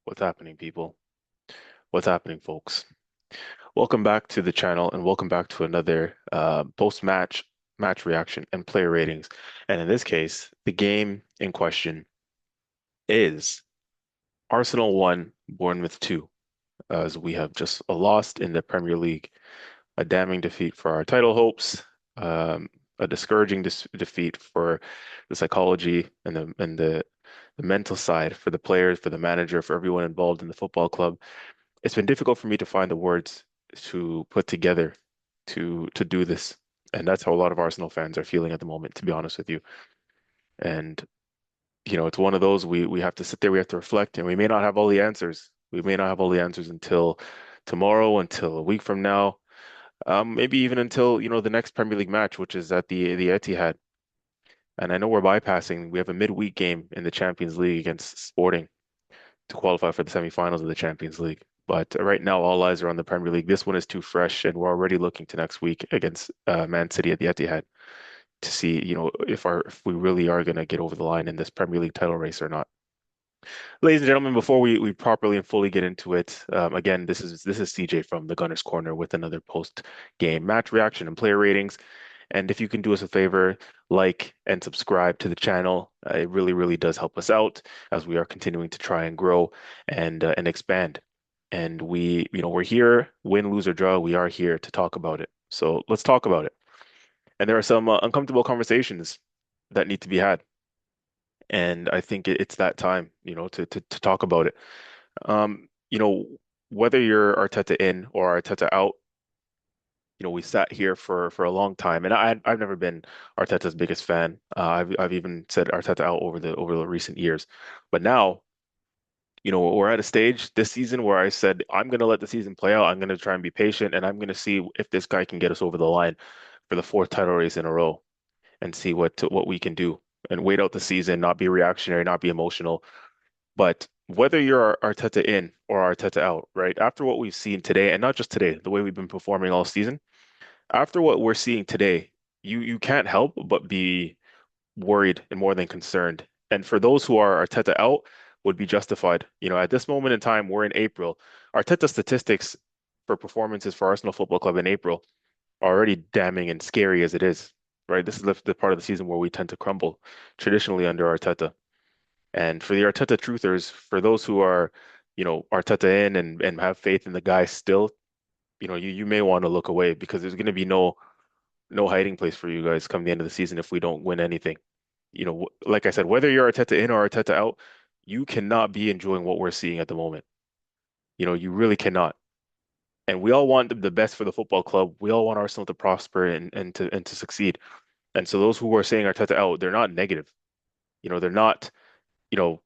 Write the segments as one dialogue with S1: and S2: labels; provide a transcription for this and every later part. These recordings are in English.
S1: What's happening, people? What's happening, folks? Welcome back to the channel and welcome back to another post-match match reaction and player ratings. And in this case, the game in question is Arsenal 1, Bournemouth 2, as we have just lost in the Premier League. A damning defeat for our title hopes, a discouraging defeat for the psychology and the mental side for the players, for the manager, for everyone involved in the football club. It's been difficult for me to find the words to put together to do this. And that's how a lot of Arsenal fans are feeling at the moment, to be honest with you. And it's one of those we have to sit there, we have to reflect, and we may not have all the answers. We may not have all the answers until tomorrow, until a week from now, maybe even until, the next Premier League match, which is at the Etihad. And I know we're bypassing. We have a midweek game in the Champions League against Sporting to qualify for the semifinals of the Champions League. But right now, all eyes are on the Premier League. This one is too fresh, and we're already looking to next week against Man City at the Etihad to see, if we really are going to get over the line in this Premier League title race or not. Ladies and gentlemen, before we properly and fully get into it, again, this is CJ from the Gunners Corner with another post-game match reaction and player ratings. And if you can do us a favor, like and subscribe to the channel, it really, really does help us out as we are continuing to try and grow and expand. And we're here, win, lose or draw, we are here to talk about it. So let's talk about it. And there are some uncomfortable conversations that need to be had. And I think it's that time, to talk about it. Um, you know, whether you're Arteta in or Arteta out, we sat here for a long time, and I've never been Arteta's biggest fan. I've even said Arteta out over the recent years, but now, we're at a stage this season where I said I'm going to let the season play out. I'm going to try and be patient, and I'm going to see if this guy can get us over the line for the fourth title race in a row, and see what we can do, and wait out the season, not be reactionary, not be emotional. But whether you're Arteta in or Arteta out, right? After what we've seen today, and not just today, the way we've been performing all season after what we're seeing today, you can't help but be worried and more than concerned. And for those who are Arteta out, would be justified. At this moment in time, we're in April. Arteta statistics for performances for Arsenal Football Club in April are already damning and scary as it is, right? This is the part of the season where we tend to crumble traditionally under Arteta. And for the Arteta truthers, for those who are, Arteta in and have faith in the guy still, you may want to look away because there's going to be no hiding place for you guys come the end of the season if we don't win anything. Like I said, whether you're Arteta in or Arteta out, you cannot be enjoying what we're seeing at the moment. You really cannot. And we all want the best for the football club. We all want Arsenal to prosper and to succeed. And so those who are saying Arteta out, they're not negative. They're not, you know,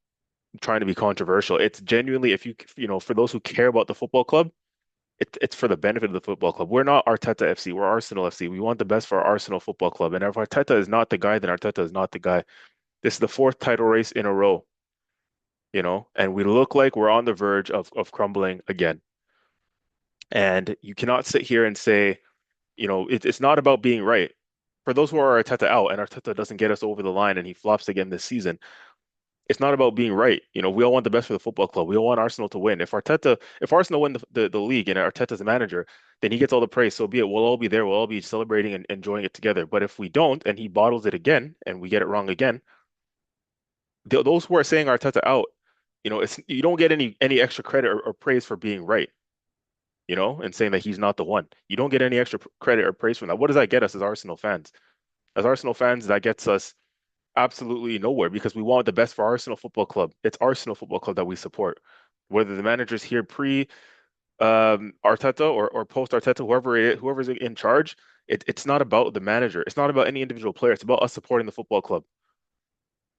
S1: trying to be controversial. It's genuinely, if for those who care about the football club, it's for the benefit of the football club. We're not Arteta FC. We're Arsenal FC. We want the best for our Arsenal Football Club. And if Arteta is not the guy, then Arteta is not the guy. This is the fourth title race in a row, and we look like we're on the verge of crumbling again. And you cannot sit here and say, it's not about being right. For those who are Arteta out and Arteta doesn't get us over the line and he flops again this season, it's not about being right. We all want the best for the football club. We all want Arsenal to win. If Arsenal win the league and Arteta's the manager, then he gets all the praise. So be it. We'll all be there. We'll all be celebrating and enjoying it together. But if we don't, and he bottles it again, and we get it wrong again, those who are saying Arteta out, you don't get any extra credit or praise for being right, and saying that he's not the one. You don't get any extra credit or praise from that. What does that get us as Arsenal fans? As Arsenal fans, that gets us absolutely nowhere because we want the best for Arsenal Football Club. It's Arsenal Football Club that we support. Whether the manager's here pre Arteta or post Arteta, whoever's in charge, it's not about the manager. It's not about any individual player. It's about us supporting the football club.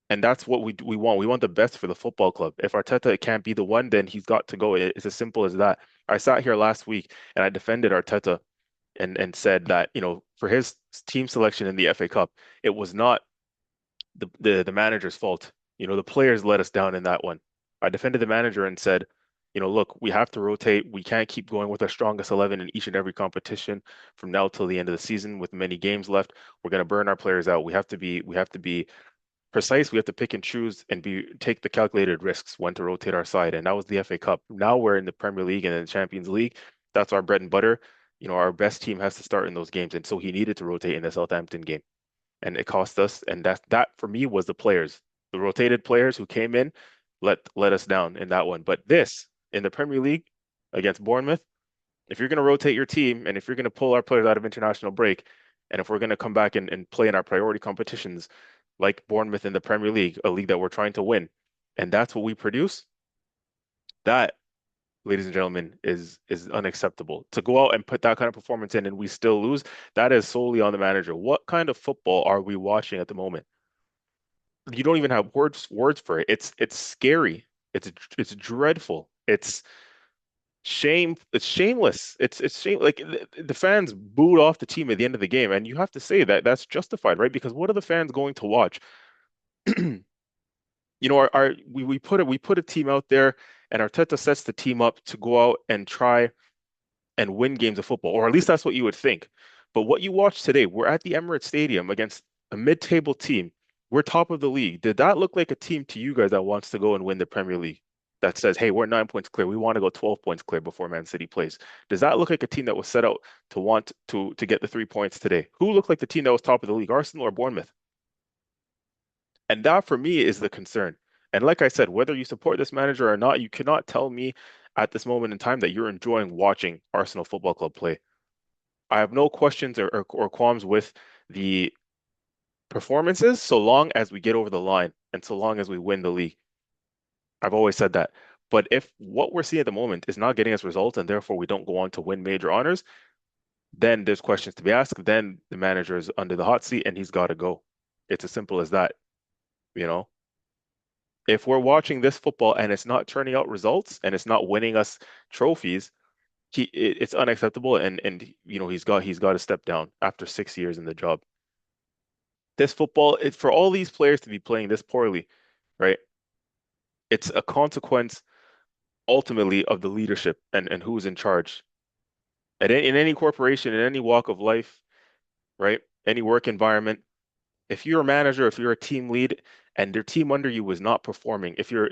S1: And that's what we want. We want the best for the football club. If Arteta can't be the one, then he's got to go. It's as simple as that. I sat here last week and I defended Arteta and said that, for his team selection in the FA Cup, it was not the manager's fault. The players let us down in that one. I defended the manager and said, look, we have to rotate. We can't keep going with our strongest 11 in each and every competition from now till the end of the season with many games left. We're going to burn our players out. We have to be precise. We have to pick and choose and be take the calculated risks when to rotate our side. And that was the FA Cup. Now we're in the Premier League and in the Champions League. That's our bread and butter. Our best team has to start in those games. And so he needed to rotate in the Southampton game. And it cost us. And that for me was the players. The rotated players who came in let us down in that one. But this in the Premier League against Bournemouth, if you're going to rotate your team and if you're going to pull our players out of international break, and if we're going to come back and play in our priority competitions like Bournemouth in the Premier League, a league that we're trying to win, and that's what we produce, that, ladies and gentlemen, is unacceptable. To go out and put that kind of performance in and we still lose, that is solely on the manager. What kind of football are we watching at the moment? You don't even have words for it. It's scary. It's dreadful. It's shameless. It's shame. Like the fans booed off the team at the end of the game, and you have to say that that's justified, right? Because what are the fans going to watch? We put a team out there, and Arteta sets the team up to go out and try and win games of football, or at least that's what you would think. But what you watched today, we're at the Emirates Stadium against a mid-table team. We're top of the league. Did that look like a team to you guys that wants to go and win the Premier League? That says, hey, we're 9 points clear. We want to go 12 points clear before Man City plays. Does that look like a team that was set out to want to get the 3 points today? Who looked like the team that was top of the league, Arsenal or Bournemouth? And that for me is the concern. And like I said, whether you support this manager or not, you cannot tell me at this moment in time that you're enjoying watching Arsenal Football Club play. I have no questions or qualms with the performances so long as we get over the line and so long as we win the league. I've always said that. But if what we're seeing at the moment is not getting us results and therefore we don't go on to win major honors, then there's questions to be asked. Then the manager is under the hot seat and he's got to go. It's as simple as that, you know? If we're watching this football and it's not turning out results and it's not winning us trophies, it's unacceptable and he's got to step down after 6 years in the job. This football, for all these players to be playing this poorly, right? It's a consequence ultimately of the leadership and who's in charge. In any corporation, in any walk of life, right? Any work environment, if you're a manager, if you're a team lead, and your team under you was not performing, if your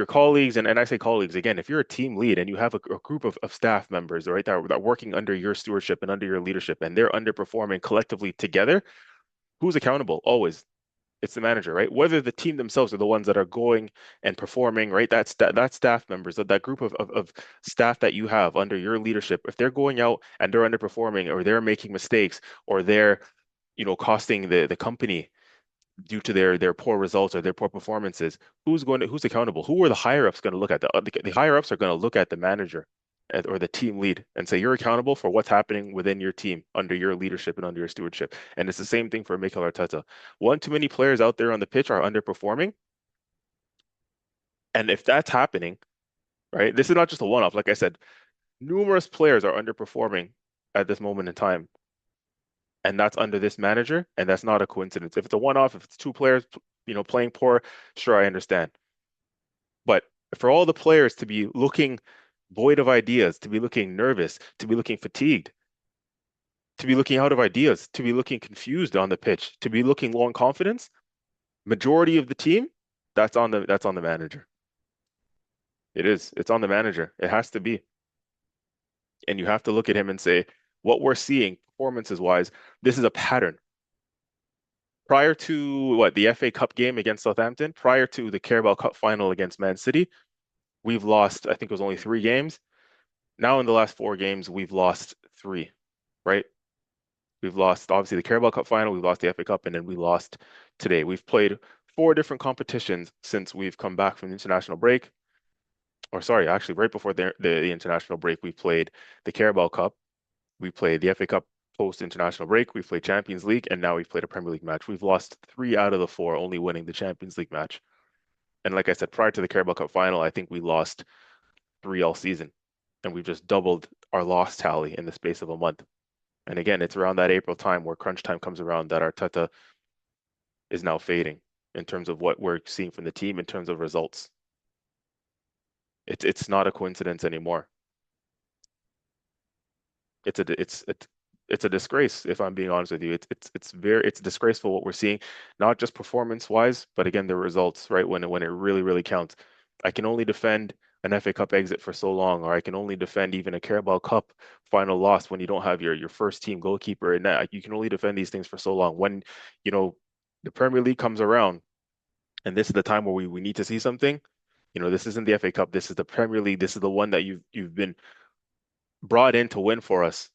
S1: colleagues, and I say colleagues again, if you're a team lead and you have a group of staff members, right, that are working under your stewardship and under your leadership, and they're underperforming collectively together, who's accountable? Always. It's the manager, right? Whether the team themselves are the ones that are going and performing, right? That staff members, that group of staff that you have under your leadership, if they're going out and they're underperforming or they're making mistakes or they're, costing the company due to their poor results or their poor performances, who's accountable? Who are the higher ups going to look at? The higher ups are going to look at the manager or the team lead and say you're accountable for what's happening within your team under your leadership and under your stewardship. And it's the same thing for Mikel Arteta. One too many players out there on the pitch are underperforming, and if that's happening, right, this is not just a one-off. Like I said, numerous players are underperforming at this moment in time, and that's under this manager, and that's not a coincidence. If it's a one-off, if it's two players, playing poor, sure, I understand. But for all the players to be looking void of ideas, to be looking nervous, to be looking fatigued, to be looking out of ideas, to be looking confused on the pitch, to be looking low in confidence, majority of the team, that's on the manager. It is. It's on the manager. It has to be. And you have to look at him and say, what we're seeing performances wise, this is a pattern. Prior to the FA Cup game against Southampton, prior to the Carabao Cup final against Man City, we've lost, I think it was only 3 games. Now in the last 4 games, we've lost three, right? We've lost obviously the Carabao Cup final, we've lost the FA Cup, and then we lost today. We've played 4 different competitions since we've come back from the international break. Or sorry, actually, right before the international break, we played the Carabao Cup, we played the FA Cup post-international break, we played Champions League, and now we've played a Premier League match. We've lost 3 out of the 4, only winning the Champions League match. And like I said, prior to the Carabao Cup final, I think we lost 3 all season, and we've just doubled our loss tally in the space of a month. And again, it's around that April time where crunch time comes around that Arteta is now fading in terms of what we're seeing from the team in terms of results. It's not a coincidence anymore. It's it's a disgrace if I'm being honest with you. It's disgraceful what we're seeing, not just performance wise, but again the results, right? When it really really counts. I can only defend an FA Cup exit for so long, or I can only defend even a Carabao Cup final loss when you don't have your first team goalkeeper in net. You can only defend these things for so long. When, you know, the Premier League comes around and this is the time where we need to see something. This isn't the FA Cup. This is the Premier League. This is the one that you've been brought in to win for us.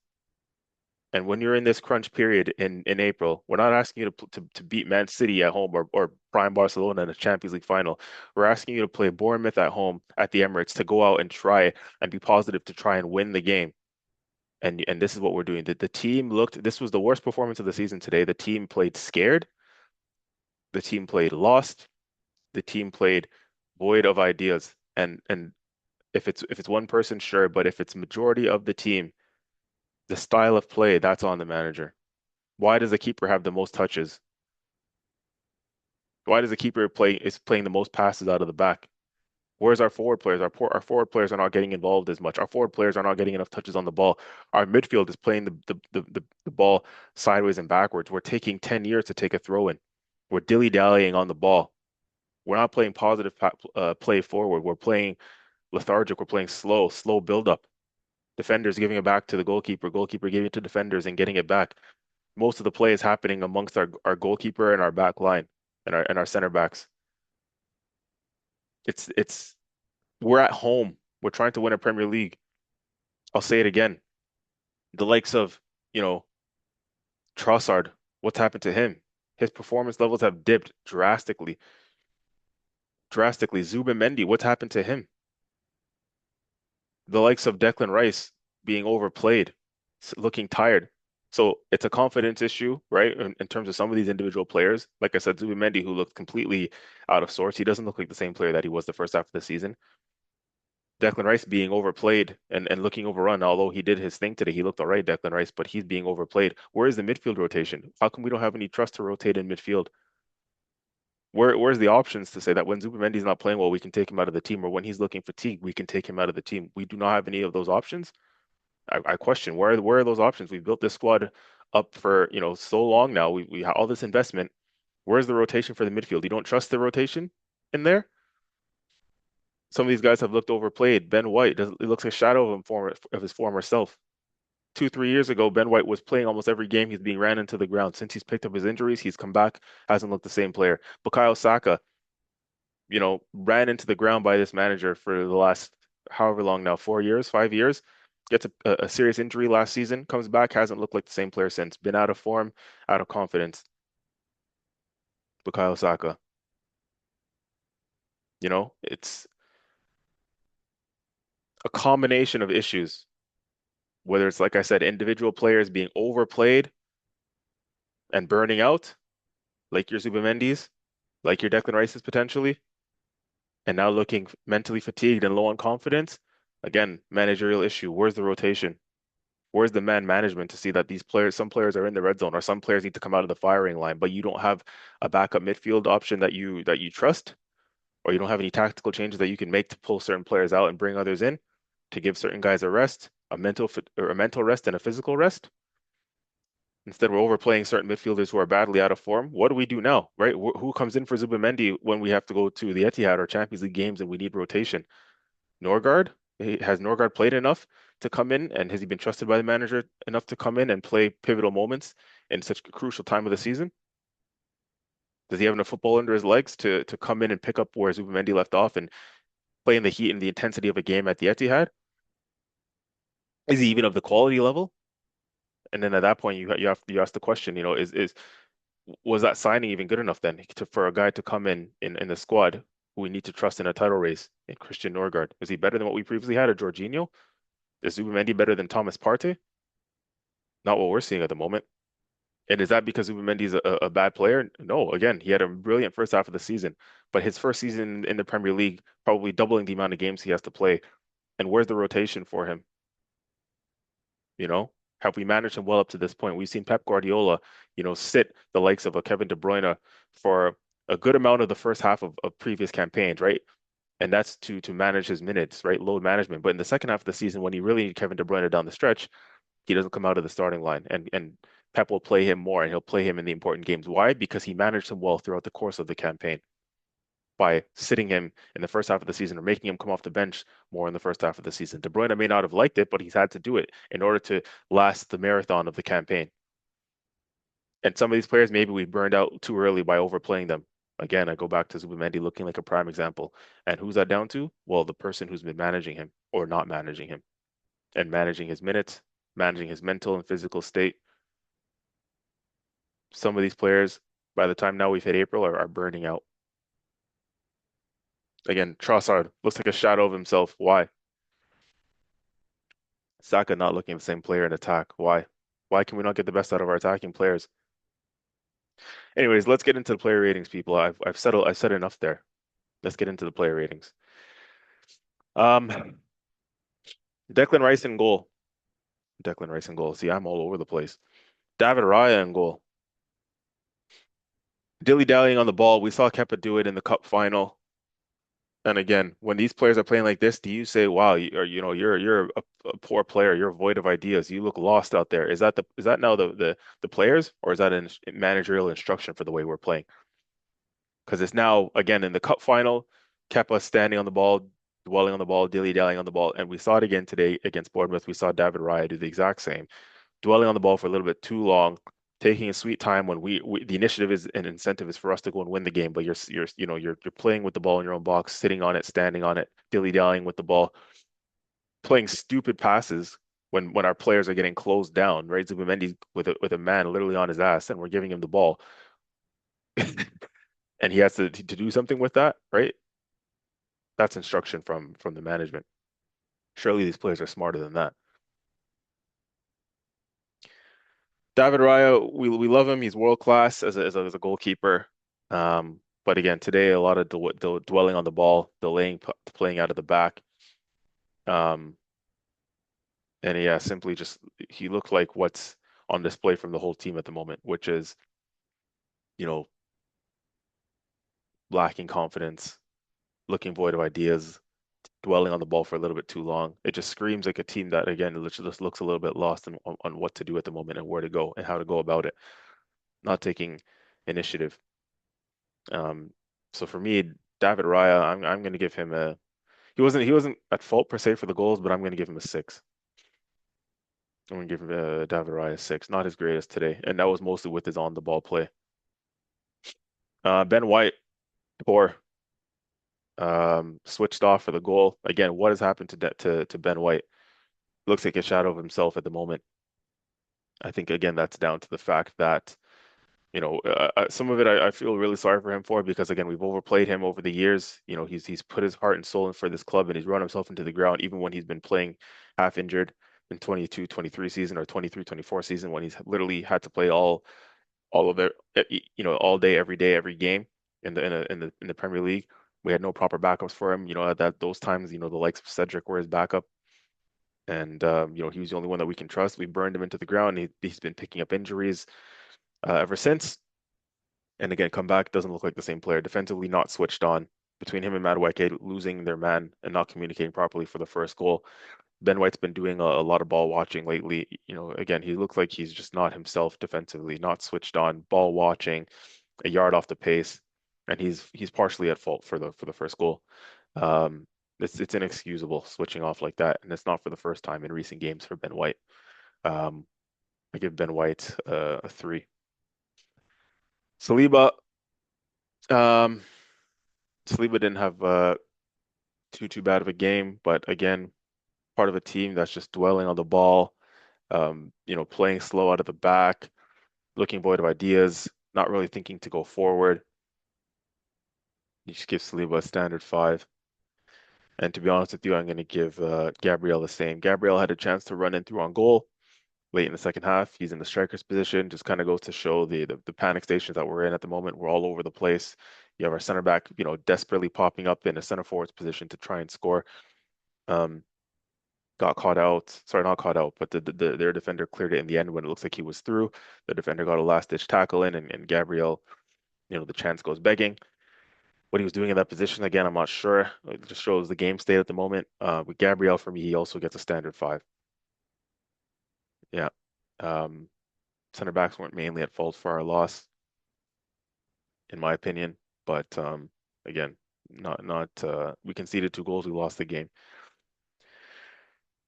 S1: And when you're in this crunch period in April, we're not asking you to beat Man City at home or prime Barcelona in a Champions League final. We're asking you to play Bournemouth at home at the Emirates to go out and try and be positive to try and win the game. And this is what we're doing. The team looked, this was the worst performance of the season today. The team played scared. The team played lost. The team played void of ideas. And if it's one person, sure, but if it's majority of the team, the style of play, that's on the manager. Why does the keeper have the most touches? Why does the keeper playing the most passes out of the back? Where's our forward players? Our forward players are not getting involved as much. Our forward players are not getting enough touches on the ball. Our midfield is playing the ball sideways and backwards. We're taking 10 years to take a throw in. We're dilly-dallying on the ball. We're not playing positive play forward. We're playing lethargic. We're playing slow build-up. Defenders giving it back to the goalkeeper giving it to defenders and getting it back. Most of the play is happening amongst our goalkeeper and our back line and our center backs. It's we're at home. We're trying to win a Premier League. I'll say it again. The likes of, you know, Trossard, what's happened to him? His performance levels have dipped drastically. Drastically. Zubimendi, what's happened to him? The likes of Declan Rice being overplayed, looking tired. So it's a confidence issue, right? In terms of some of these individual players. Like I said, Zubimendi, who looked completely out of sorts. He doesn't look like the same player that he was the first half of the season. Declan Rice being overplayed and looking overrun. Although he did his thing today, he looked all right, Declan Rice, but he's being overplayed. Where is the midfield rotation? How come we don't have any trust to rotate in midfield? Where's the options to say that when Zubimendi's not playing well, we can take him out of the team, or when he's looking fatigued, we can take him out of the team? We do not have any of those options. I question where are those options? We've built this squad up for, so long now. We have all this investment. Where's the rotation for the midfield? You don't trust the rotation in there? Some of these guys have looked overplayed. Ben White does it looks like a shadow of his former self. 2, 3 years ago, Ben White was playing almost every game. He's being ran into the ground. Since he's picked up his injuries, he's come back, hasn't looked the same player. Bukayo Saka, ran into the ground by this manager for the last however long now, 4 years, 5 years. Gets a serious injury last season, comes back, hasn't looked like the same player since. Been out of form, out of confidence. Bukayo Saka, it's a combination of issues, whether it's, like I said, individual players being overplayed and burning out, like your Zubimendis, like your Declan Rices potentially, and now looking mentally fatigued and low on confidence. Again, managerial issue. Where's the rotation? Where's the man management to see that some players are in the red zone, or some players need to come out of the firing line, but you don't have a backup midfield option that you trust, or you don't have any tactical changes that you can make to pull certain players out and bring others in to give certain guys a rest, a mental rest and a physical rest. Instead, we're overplaying certain midfielders who are badly out of form. What do we do now, right? Who comes in for Zubimendi when we have to go to the Etihad or Champions League games and we need rotation? Norgard? Has Norgard played enough to come in, and has he been trusted by the manager enough to come in and play pivotal moments in such a crucial time of the season? Does he have enough football under his legs to come in and pick up where Zubimendi left off and play in the heat and the intensity of a game at the Etihad? Is he even of the quality level? And then at that point, you ask the question, is was that signing even good enough then for a guy to come in the squad who we need to trust in a title race in Christian Norgard? Is he better than what we previously had at Jorginho? Is Zubimendi better than Thomas Partey? Not what we're seeing at the moment. And is that because Zubimendi's a bad player? No. Again, he had a brilliant first half of the season, but his first season in the Premier League, probably doubling the amount of games he has to play. And where's the rotation for him? You know, have we managed him well up to this point? We've seen Pep Guardiola, sit the likes of a Kevin De Bruyne for a good amount of the first half of previous campaigns, right? And that's to manage his minutes, right? Load management. But in the second half of the season, when he really needed Kevin De Bruyne down the stretch, he doesn't come out of the starting line, and Pep will play him more, and he'll play him in the important games. Why? Because he managed him well throughout the course of the campaign by sitting him in the first half of the season or making him come off the bench more in the first half of the season. De Bruyne may not have liked it, but he's had to do it in order to last the marathon of the campaign. And some of these players, maybe we burned out too early by overplaying them. Again, I go back to Zubimendi looking like a prime example. And who's that down to? Well, the person who's been managing him or not managing him and managing his minutes, managing his mental and physical state. Some of these players, by the time now we've hit April, are burning out. Again, Trossard looks like a shadow of himself. Why? Saka not looking the same player in attack. Why? Why can we not get the best out of our attacking players? Anyways, let's get into the player ratings, people. I've said enough there. Let's get into the player ratings. Um, Declan Rice in goal. Declan Rice in goal. See, I'm all over the place. David Raya in goal. Dilly-dallying on the ball. We saw Kepa do it in the cup final. And again, when these players are playing like this, do you say, "Wow, you're a poor player. You're void of ideas. You look lost out there." Is that now the players, or is that an managerial instruction for the way we're playing? Because it's now again in the cup final, Kepa standing on the ball, dwelling on the ball, dilly-dallying on the ball, and we saw it again today against Bournemouth. We saw David Raya do the exact same, dwelling on the ball for a little bit too long, taking a sweet time when the initiative is an incentive is for us to go and win the game, but you're playing with the ball in your own box, sitting on it, standing on it, dilly-dallying with the ball, playing stupid passes when our players are getting closed down, right? Zubimendi with a man literally on his ass, and we're giving him the ball, and he has to do something with that, right? That's instruction from the management. Surely these players are smarter than that. David Raya, we love him. He's world class as a goalkeeper. But again, today a lot of dwelling on the ball, playing out of the back. Um, and yeah, simply just he looked like what's on display from the whole team at the moment, which is, you know, lacking confidence, looking void of ideas, dwelling on the ball for a little bit too long. It just screams like a team that again literally just looks a little bit lost on what to do at the moment and where to go and how to go about it, not taking initiative. Um, so for me, David Raya, I'm going to give him a. He wasn't at fault per se for the goals, but I'm going to give him a six. I'm going to give him David Raya a six. Not his greatest today, and that was mostly with his on the ball play. Ben White, poor. Switched off for the goal. Again, what has happened to Ben White? Looks like a shadow of himself at the moment. I think again that's down to the fact that some of it I feel really sorry for him for because again we've overplayed him over the years. He's put his heart and soul in for this club and he's run himself into the ground even when he's been playing half injured in 22-23 season or 23-24 season when he's literally had to play all of it, all day, every day, every game in the Premier League. We had no proper backups for him. At those times, the likes of Cedric were his backup. And he was the only one that we can trust. We burned him into the ground. He's been picking up injuries ever since. And again, come back, doesn't look like the same player. Defensively, not switched on. Between him and Madueke losing their man and not communicating properly for the first goal. Ben White's been doing a lot of ball watching lately. Again, he looks like he's just not himself defensively, not switched on, ball watching, a yard off the pace, and he's partially at fault for the first goal. Um, it's inexcusable switching off like that, and it's not for the first time in recent games for Ben White. Um, I give Ben White a three. Saliba, um, Saliba didn't have too bad of a game, but again, part of a team that's just dwelling on the ball, playing slow out of the back, looking void of ideas, not really thinking to go forward. You just give Saliba a standard five. And to be honest with you, I'm going to give Gabriel the same. Gabriel had a chance to run in through on goal late in the second half. He's in the striker's position. Just kind of goes to show the panic stations that we're in at the moment. We're all over the place. You have our center back, desperately popping up in a center forward's position to try and score. Um, got caught out. Sorry, not caught out, but their defender cleared it in the end when it looks like he was through. The defender got a last ditch tackle in, and Gabriel, the chance goes begging. What he was doing in that position, again, I'm not sure. It just shows the game state at the moment. With Gabriel, for me, he also gets a standard five. Yeah. Um, Center backs weren't mainly at fault for our loss, in my opinion. But again, not we conceded 2 goals, we lost the game.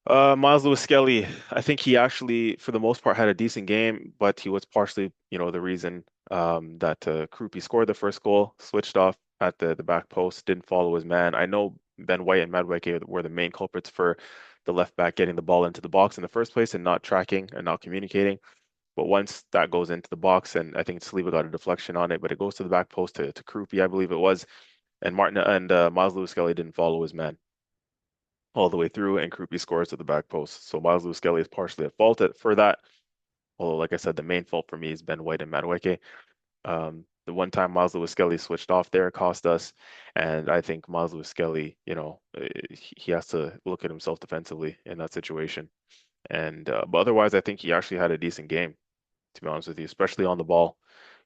S1: Miles Lewis Skelly, I think he actually, for the most part, had a decent game, but he was partially, the reason that Krupi scored the first goal, switched off at the back post, didn't follow his man. I know Ben White and Madueke were the main culprits for the left back getting the ball into the box in the first place and not tracking and not communicating. But once that goes into the box, and I think Saliba got a deflection on it, but it goes to the back post to Krupi, I believe it was, and Martin and Miles Lewis Skelly didn't follow his man all the way through, and Krupi scores to the back post. So Miles Lewis Skelly is partially at fault for that. Although, like I said, the main fault for me is Ben White and Madueke. The one time Miles Lewis Skelly switched off there cost us, and I think Miles Lewis Skelly, he has to look at himself defensively in that situation. And but otherwise, I think he actually had a decent game, to be honest with you, especially on the ball.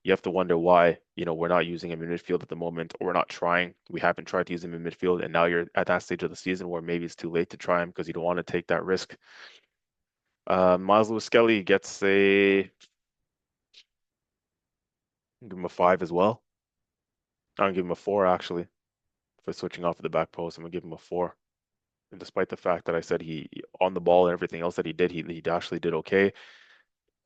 S1: You have to wonder why, we're not using him in midfield at the moment, or we're not trying. We haven't tried to use him in midfield, and now you're at that stage of the season where maybe it's too late to try him because you don't want to take that risk. Miles Lewis Skelly gets give him a 5 as well. I'm gonna give him a 4 actually for switching off at the back post. I'm gonna give him a 4. And despite the fact that I said he on the ball and everything else that he did, he actually did okay.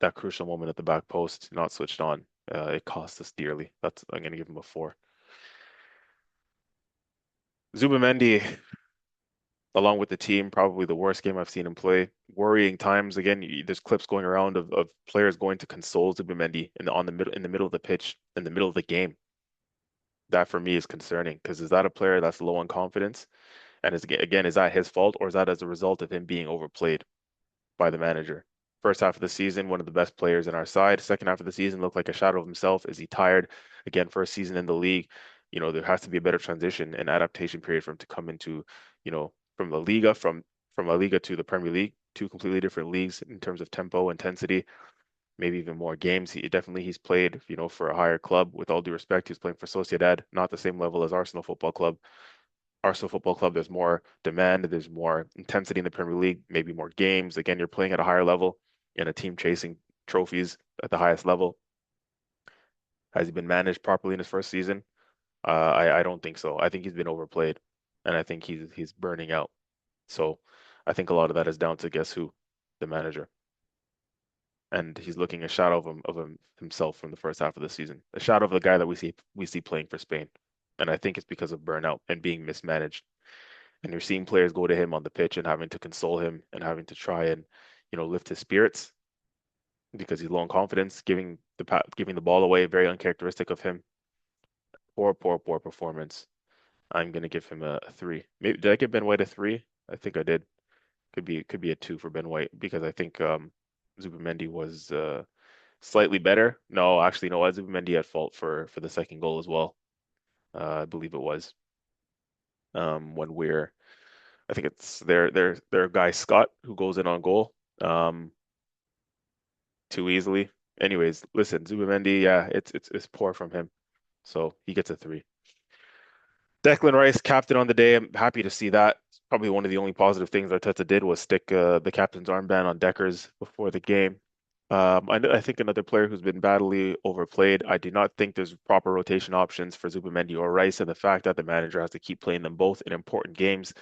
S1: That crucial moment at the back post, not switched on, it cost us dearly. I'm gonna give him a 4. Zubamendi, along with the team, probably the worst game I've seen him play. Worrying times. Again, there's clips going around of players going to console Zubamendi in the middle of the pitch, in the middle of the game. That for me is concerning because is that a player that's low on confidence? And is that his fault or is that as a result of him being overplayed by the manager? First half of the season, one of the best players in our side. Second half of the season looked like a shadow of himself. Is he tired? Again, first season in the league, there has to be a better transition and adaptation period for him to come into, from La Liga, from La Liga to the Premier League, two completely different leagues in terms of tempo, intensity, maybe even more games. He's played, for a higher club. With all due respect, he's playing for Sociedad, not the same level as Arsenal Football Club. Arsenal Football Club, there's more demand, there's more intensity in the Premier League, maybe more games. Again, you're playing at a higher level in a team chasing trophies at the highest level. Has he been managed properly in his first season? I don't think so. I think he's been overplayed, and I think he's burning out. So I think a lot of that is down to guess who, the manager, and he's looking a shadow of himself from the first half of the season, a shadow of the guy that we see playing for Spain, and I think it's because of burnout and being mismanaged. And you're seeing players go to him on the pitch and having to console him and having to try and, lift his spirits because he's low on confidence, giving the ball away, very uncharacteristic of him. Poor, poor, poor performance. I'm gonna give him a 3. Maybe did I give Ben White a 3? I think I did. Could be a 2 for Ben White because I think Zubimendi was slightly better. No, actually, no, Zubimendi at fault for the second goal as well. I believe it was when we're I think it's their guy Scott who goes in on goal um, too easily. Anyways, listen, Zubimendi, yeah, it's poor from him, so he gets a 3. Declan Rice, captain on the day. I'm happy to see that. Probably one of the only positive things Arteta did was stick the captain's armband on Deckers before the game. I think another player who's been badly overplayed. I do not think there's proper rotation options for Zubimendi or Rice, and the fact that the manager has to keep playing them both in important games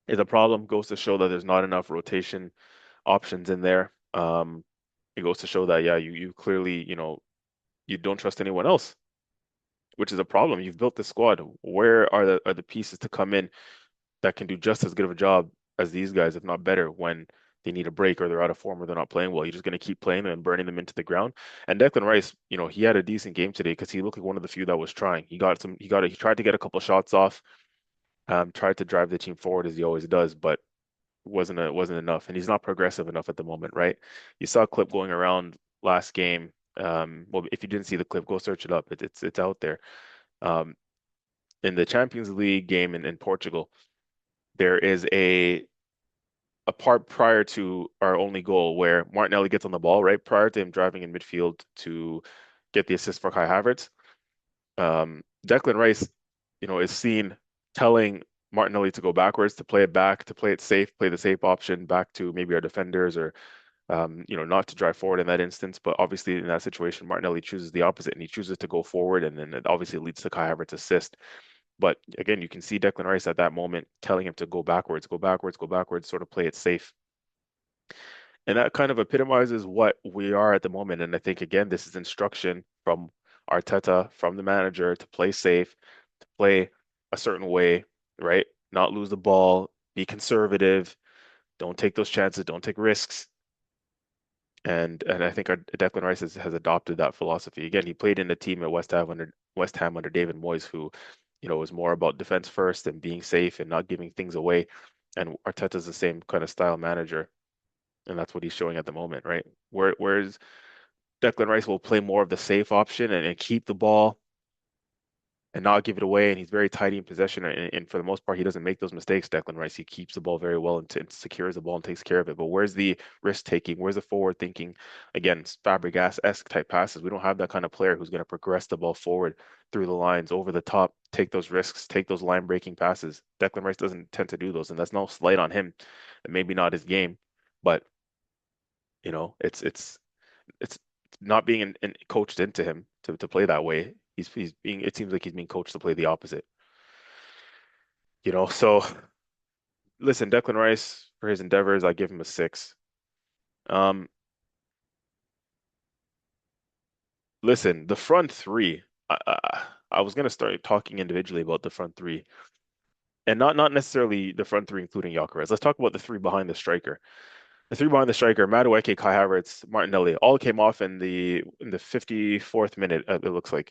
S1: is a problem. Goes to show that there's not enough rotation options in there. It goes to show that yeah, you clearly you don't trust anyone else, which is a problem. You've built this squad. Where are the pieces to come in that can do just as good of a job as these guys, if not better, when they need a break or they're out of form or they're not playing well? You're just going to keep playing them and burning them into the ground. And Declan Rice, he had a decent game today because he looked like one of the few that was trying. He tried to get a couple shots off, tried to drive the team forward as he always does, but wasn't enough, and he's not progressive enough at the moment, right? You saw a clip going around last game. Well, if you didn't see the clip, go search it up. It's out there. Um, in the Champions League game in Portugal, there is a part prior to our only goal where Martinelli gets on the ball, right? Prior to him driving in midfield to get the assist for Kai Havertz. Declan Rice, is seen telling Martinelli to go backwards, to play it back, to play it safe, play the safe option back to maybe our defenders or not to drive forward in that instance. But obviously in that situation, Martinelli chooses the opposite and he chooses to go forward, and then it obviously leads to Kai Havertz assist. But again, you can see Declan Rice at that moment telling him to go backwards, go backwards, go backwards, sort of play it safe. And that kind of epitomizes what we are at the moment. And I think, again, this is instruction from Arteta, from the manager to play safe, to play a certain way, right? Not lose the ball, be conservative, don't take those chances, don't take risks. And I think Declan Rice has adopted that philosophy. Again, he played in a team at West Ham under David Moyes, who, was more about defense first and being safe and not giving things away. And Arteta's the same kind of style manager, and that's what he's showing at the moment, right? Whereas Declan Rice will play more of the safe option and keep the ball and not give it away. And he's very tidy in possession. And for the most part, he doesn't make those mistakes, Declan Rice. He keeps the ball very well and secures the ball and takes care of it. But where's the risk taking? Where's the forward thinking? Again, Fabregas-esque type passes. We don't have that kind of player who's going to progress the ball forward through the lines, over the top, take those risks, take those line breaking passes. Declan Rice doesn't tend to do those, and that's no slight on him. Maybe not his game, but it's not being coached into him to play that way. He's being it seems like he's being coached to play the opposite. So listen, Declan Rice for his endeavors, I give him a 6. Um, Listen, the front three. I was gonna start talking individually about the front three, and not necessarily the front three including Gyökeres. Let's talk about the three behind the striker. The three behind the striker, Madueke, Kai Havertz, Martinelli, all came off in the 54th minute. It looks like,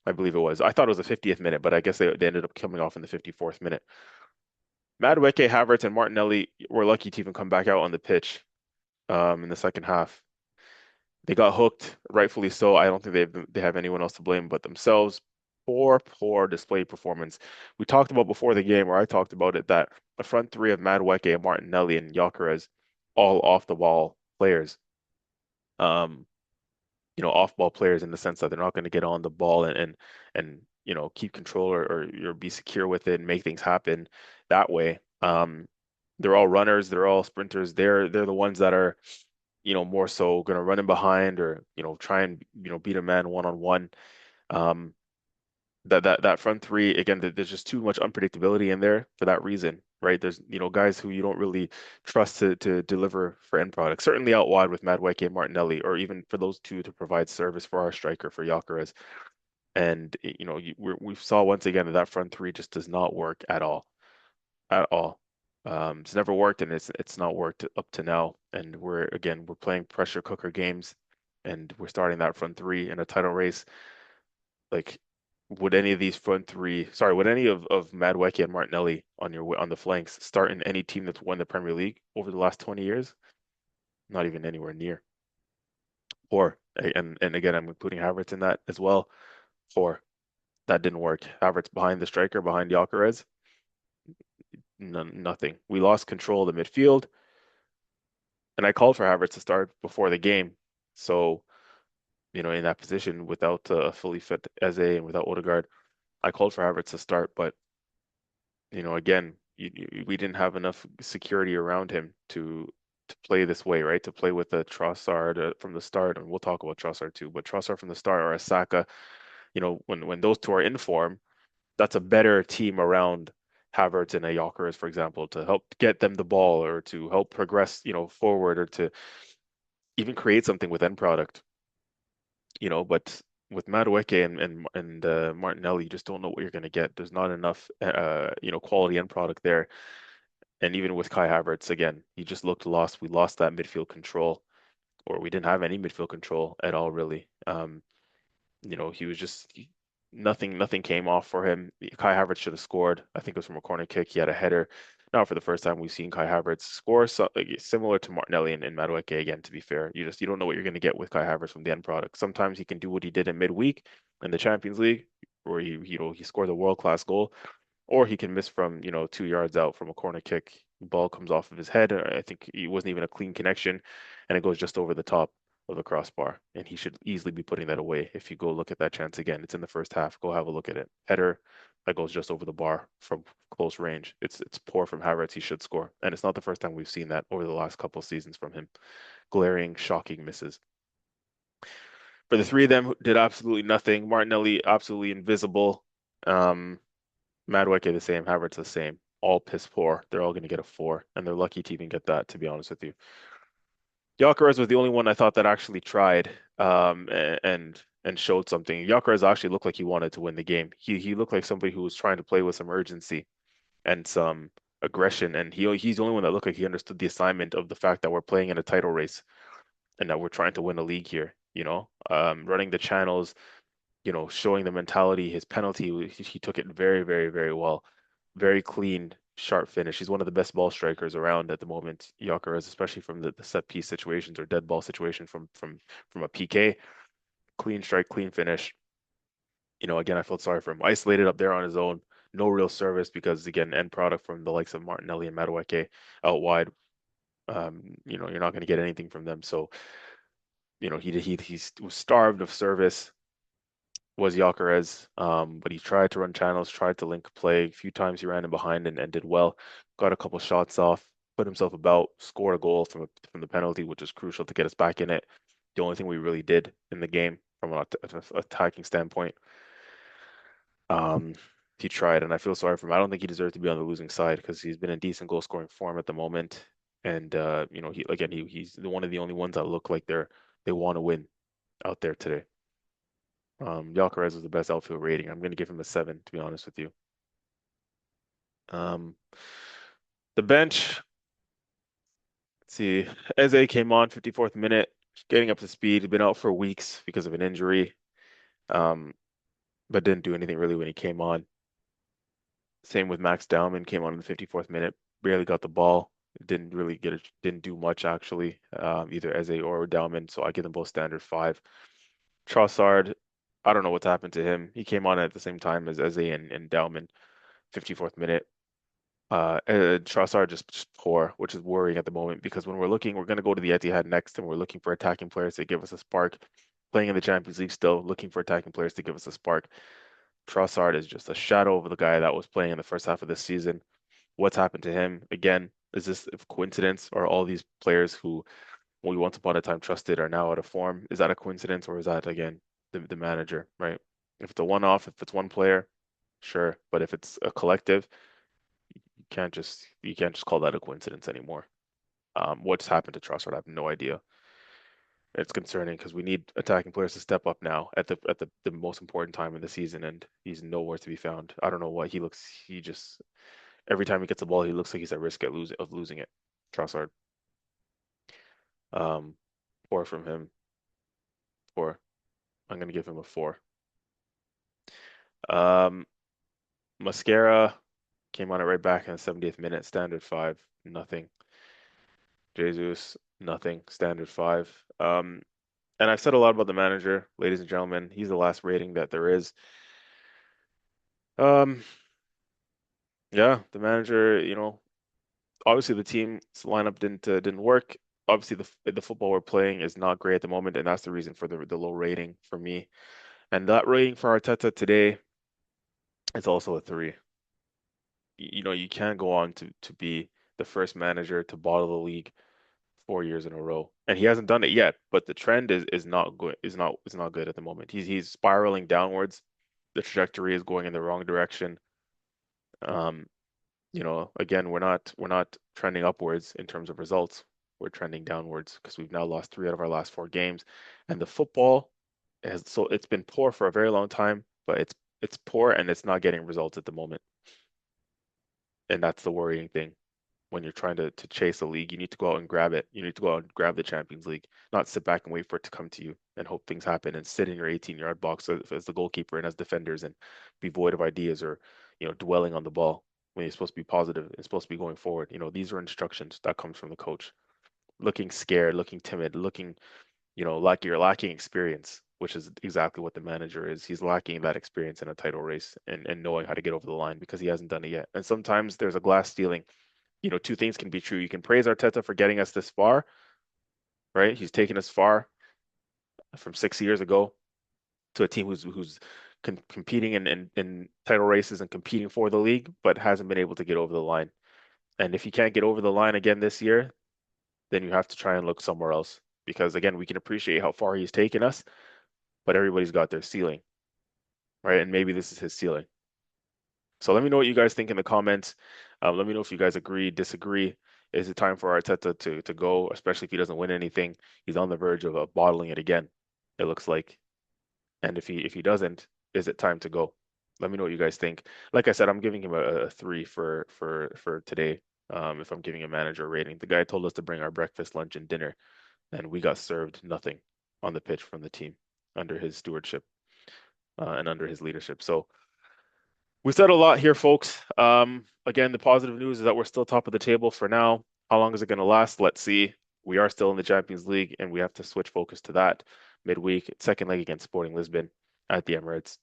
S1: I believe it was. I thought it was the 50th minute, but I guess they ended up coming off in the 54th minute. Madueke, Havertz, and Martinelli were lucky to even come back out on the pitch in the second half. They got hooked, rightfully so. I don't think they have anyone else to blame but themselves. Poor, poor displayed performance. We talked about before the game, or I talked about it, that the front three of Madueke, Martinelli, and Gyökeres, all off the ball players. Um, Off ball players in the sense that they're not going to get on the ball and keep control or be secure with it and make things happen that way. They're all runners, they're all sprinters. They're the ones that are more so going to run in behind or try and beat a man one on one. Um, that front three again, there's just too much unpredictability in there for that reason, right? There's guys who you don't really trust to deliver for end products. Certainly out wide with Madueke and Martinelli, or even for those two to provide service for our striker for Gyökeres. And we saw once again that front three just does not work at all, at all. It's never worked, and it's not worked up to now. And we're playing pressure cooker games, and we're starting that front three in a title race. Like, would any of these front three, sorry, would any of Madueke and Martinelli on the flanks start in any team that's won the Premier League over the last 20 years? Not even anywhere near. Or and again, I'm including Havertz in that as well. Or that didn't work. Havertz behind the striker, behind Gyökeres, nothing. We lost control of the midfield, and I called for Havertz to start before the game. So, in that position without a fully fit Eze and without Odegaard, I called for Havertz to start, but again, we didn't have enough security around him to play this way, right? To play with a Trossard from the start, and we'll talk about Trossard too, but Trossard from the start or a Saka, when those two are in form, that's a better team around Havertz and a Gyökeres, for example, to help get them the ball or to help progress, forward or to even create something with end product, but with Madueke and Martinelli, you just don't know what you're going to get. There's not enough, quality end product there. And even with Kai Havertz, again, he just looked lost. We lost that midfield control, or we didn't have any midfield control at all, really. He was just nothing came off for him. Kai Havertz should have scored. I think it was from a corner kick. He had a header. Now, for the first time, we've seen Kai Havertz score similar to Martinelli and Madueke again, to be fair. You don't know what you're going to get with Kai Havertz from the end product. Sometimes he can do what he did in midweek in the Champions League, where he scored a world-class goal, or he can miss from 2 yards out from a corner kick. The ball comes off of his head. I think it wasn't even a clean connection, and it goes just over the top of the crossbar, and he should easily be putting that away. If you go look at that chance again, it's in the first half. Go have a look at it. Header, that goes just over the bar from close range. It's poor from Havertz. He should score, and it's not the first time we've seen that over the last couple of seasons from him. Glaring, shocking misses. For the three of them, who did absolutely nothing. Martinelli absolutely invisible. Um, Madueke the same. Havertz the same. All piss poor. They're all going to get a four, and they're lucky to even get that. To be honest with you, Gyökeres was the only one I thought that actually tried and showed something. Gyökeres actually looked like he wanted to win the game. He looked like somebody who was trying to play with some urgency and some aggression, and he's the only one that looked like he understood the assignment of the fact that we're playing in a title race and that we're trying to win a league here. Running the channels, showing the mentality. His penalty, he took it very, very, very well. Very clean, sharp finish. He's one of the best ball strikers around at the moment, Gyökeres, especially from the set piece situations or dead ball situation from a PK. Clean strike, clean finish. Again, I felt sorry for him. Isolated up there on his own. No real service because again, end product from the likes of Martinelli and Madueke out wide. You're not going to get anything from them. So, he was starved of service was Gyökeres, but he tried to run channels, tried to link play. A few times he ran in behind and did well. Got a couple shots off, put himself about, scored a goal from the penalty, which is crucial to get us back in it. The only thing we really did in the game from an attacking standpoint. Um, he tried, and I feel sorry for him. I don't think he deserved to be on the losing side because he's been in decent goal scoring form at the moment. And he's one of the only ones that look like they want to win out there today. Gyökeres was the best outfield rating. I'm going to give him a 7, to be honest with you. Um, the bench, let's see, Eze came on 54th minute, getting up to speed. He'd been out for weeks because of an injury, um, but didn't do anything really when he came on. Same with Max Dowman, came on in the 54th minute, barely got the ball. Didn't do much actually, either Eze or Dowman. So I give them both standard 5. Trossard, I don't know what's happened to him. He came on at the same time as Eze and Dowman, 54th minute. Trossard just poor, which is worrying at the moment because when we're going to go to the Etihad next, and we're looking for attacking players to give us a spark. Playing in the Champions League still, looking for attacking players to give us a spark. Trossard is just a shadow of the guy that was playing in the first half of this season. What's happened to him? Again, is this a coincidence, or all these players who we once upon a time trusted are now out of form? Is that a coincidence, or is that again the manager, right? If it's a one-off, if it's one player, sure, but if it's a collective, you can't just call that a coincidence anymore. What's happened to Trossard? I have no idea. It's concerning because we need attacking players to step up now at the most important time in the season, and he's nowhere to be found. I don't know why he looks. He just every time he gets the ball, he looks like he's at risk of losing it. Trossard. Um, 4 from him. 4. I'm gonna give him a 4. Um, Mascara came on it right back in the 70th minute. Standard 5. Nothing. Jesus, nothing. Standard 5. And I've said a lot about the manager, ladies and gentlemen. He's the last rating that there is. Um, yeah, the manager, obviously the team's lineup didn't work. Obviously, the football we're playing is not great at the moment, and that's the reason for the low rating for me. And that rating for Arteta today is also a 3. You can't go on to be the first manager to bottle the league 4 years in a row, and he hasn't done it yet. But the trend is not good. Is not good at the moment. He's spiraling downwards. The trajectory is going in the wrong direction. Um, again, we're not trending upwards in terms of results. We're trending downwards because we've now lost 3 out of our last 4 games, and the football it's been poor for a very long time, but it's poor and it's not getting results at the moment, and that's the worrying thing. When you're trying to chase a league, you need to go out and grab it. You need to go out and grab the Champions League, not sit back and wait for it to come to you and hope things happen and sit in your 18-yard box as the goalkeeper and as defenders and be void of ideas or, dwelling on the ball when you're supposed to be positive. It's supposed to be going forward. These are instructions that comes from the coach. Looking scared, looking timid, looking, like you're lacking experience, which is exactly what the manager is. He's lacking that experience in a title race and knowing how to get over the line because he hasn't done it yet. And sometimes there's a glass ceiling. Two things can be true. You can praise Arteta for getting us this far, right? He's taken us far from 6 years ago to a team who's competing in title races and competing for the league, but hasn't been able to get over the line. And if he can't get over the line again this year, then you have to try and look somewhere else. Because again, we can appreciate how far he's taken us, but everybody's got their ceiling, right? And maybe this is his ceiling. So let me know what you guys think in the comments. Let me know if you guys agree, disagree. Is it time for Arteta to go, especially if he doesn't win anything? He's on the verge of bottling it again, it looks like. And if he doesn't, is it time to go? Let me know what you guys think. Like I said, I'm giving him a three for today. If I'm giving a manager rating, the guy told us to bring our breakfast, lunch, and dinner, and we got served nothing on the pitch from the team under his stewardship and under his leadership. So we said a lot here, folks. Again, the positive news is that we're still top of the table for now. How long is it going to last? Let's see. We are still in the Champions League, and we have to switch focus to that midweek, second leg against Sporting Lisbon at the Emirates.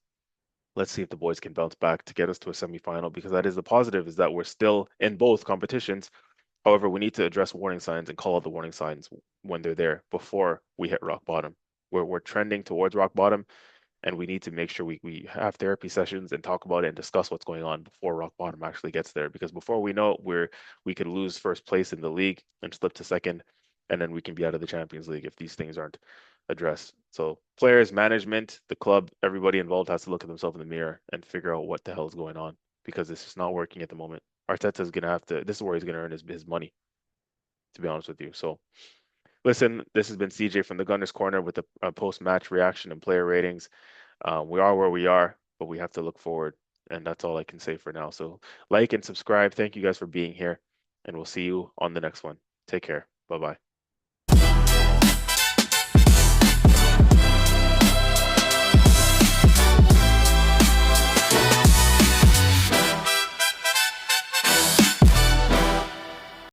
S1: Let's see if the boys can bounce back to get us to a semifinal, because that is the positive, is that we're still in both competitions. However, we need to address warning signs and call out the warning signs when they're there before we hit rock bottom. We're trending towards rock bottom, and we need to make sure we have therapy sessions and talk about it and discuss what's going on before rock bottom actually gets there. Because before we know it, we could lose first place in the league and slip to second, and then we can be out of the Champions League if these things aren't addressed. So players, management, the club, everybody involved has to look at themselves in the mirror and figure out what the hell is going on, because this is not working at the moment. Arteta's gonna have to. This is where he's gonna earn his money, to be honest with you. So listen, this has been CJ from the Gunners Corner with the post-match reaction and player ratings. We are where we are, but we have to look forward. And that's all I can say for now. So like and subscribe. Thank you guys for being here, and we'll see you on the next one. Take care. Bye bye.